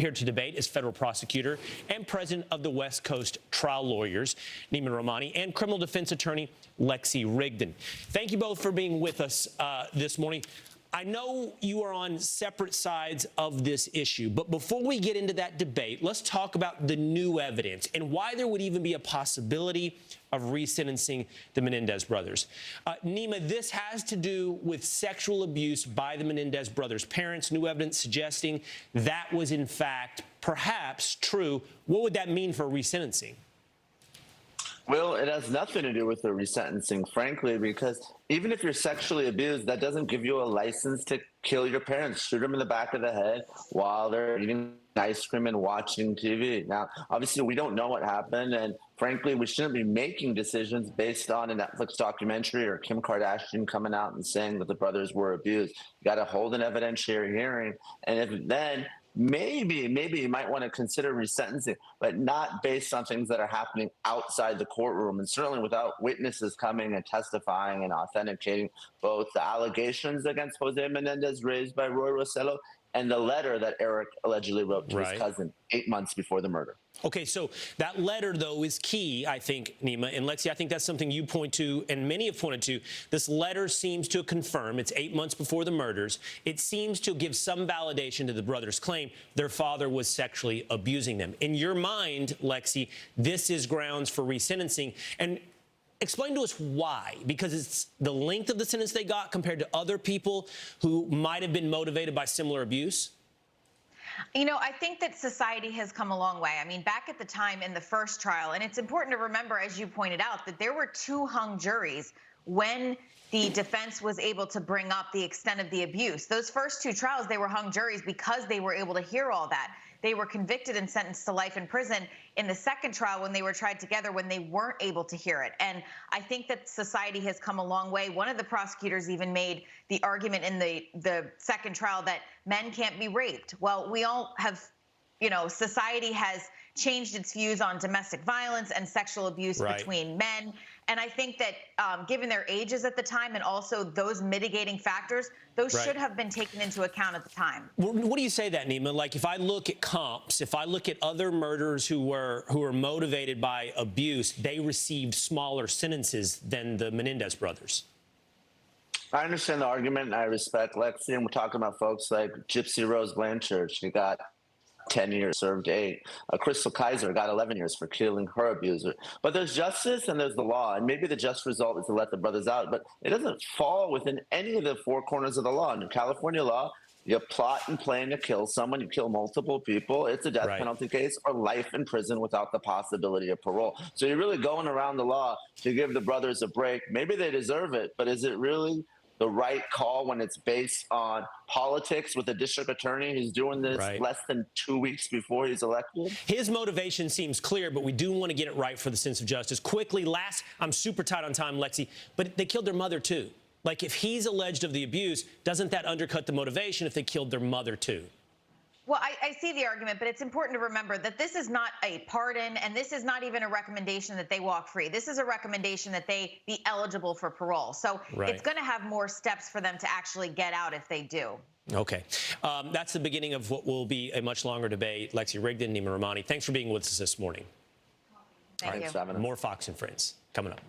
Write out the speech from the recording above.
Here to debate is federal prosecutor and president of the West Coast Trial Lawyers, Neama Rahmani, and criminal defense attorney Lexi Rigdon. Thank you both for being with us this morning. I know you are on separate sides of this issue, but before we get into that debate, let's talk about the new evidence and why there would even be a possibility of resentencing the Menendez brothers. Neama, this has to do with sexual abuse by the Menendez brothers' parents. New evidence suggesting that was, in fact, perhaps true. What would that mean for resentencing? Well, it has nothing to do with the resentencing, frankly, because even if you're sexually abused, that doesn't give you a license to kill your parents, shoot them in the back of the head while they're eating ice cream and watching TV. Now, obviously, we don't know what happened, and frankly, we shouldn't be making decisions based on a Netflix documentary or Kim Kardashian coming out and saying that the brothers were abused. You got to hold an evidentiary hearing, and if then maybe you might want to consider resentencing, but not based on things that are happening outside the courtroom, and certainly without witnesses coming and testifying and authenticating both the allegations against Jose Menendez raised by Roy Rosello and the letter that Eric allegedly wrote to his cousin 8 months before the murder. Okay, so that letter, though, is key, I think, Neama. And Lexi, I think that's something you point to, and many have pointed to. This letter seems to confirm, it's 8 months before the murders, it seems to give some validation to the brothers' claim their father was sexually abusing them. In your mind, Lexi, this is grounds for resentencing. And explain to us why, because it's the length of the sentence they got compared to other people who might have been motivated by similar abuse. You know, I think that society has come a long way. I mean, back at the time in the first trial, and it's important to remember, as you pointed out, that there were 2 hung juries when the defense was able to bring up the extent of the abuse. Those first 2 trials, they were hung juries because they were able to hear all that. They were convicted and sentenced to life in prison in the second trial when they were tried together, when they weren't able to hear it. And I think that society has come a long way. One of the prosecutors even made the argument in the second trial that men can't be raped. Well, we all have, you know, society has changed its views on domestic violence and sexual abuse between men. And I think that given their ages at the time and also those mitigating factors, those should have been taken into account at the time. What do you say that, Neama? Like, if I look at comps, if I look at other murderers who were motivated by abuse, they received smaller sentences than the Menendez brothers. I understand the argument, and I respect Lexi, and we're talking about folks like Gypsy Rose Blanchard. She got 10 years, served 8. Crystal Kaiser got 11 years for killing her abuser. But there's justice and there's the law, and maybe the just result is to let the brothers out, but it doesn't fall within any of the 4 corners of the law. In California law, you plot and plan to kill someone, you kill multiple people, it's a death penalty case, or life in prison without the possibility of parole. So you're really going around the law to give the brothers a break. Maybe they deserve it, but is it really the right call when it's based on politics with a district attorney who's doing this less than 2 weeks before he's elected? His motivation seems clear, but we do want to get it right for the sense of justice. Quickly, I'm super tight on time, Lexi, but they killed their mother, too. Like, if he's alleged of the abuse, doesn't that undercut the motivation if they killed their mother, too? Well, I see the argument, but it's important to remember that this is not a pardon, and this is not even a recommendation that they walk free. This is a recommendation that they be eligible for parole. So it's going to have more steps for them to actually get out if they do. Okay. That's the beginning of what will be a much longer debate. Lexi Rigdon, Neama Rahmani, thanks for being with us this morning. Thank you. More Fox and Friends coming up.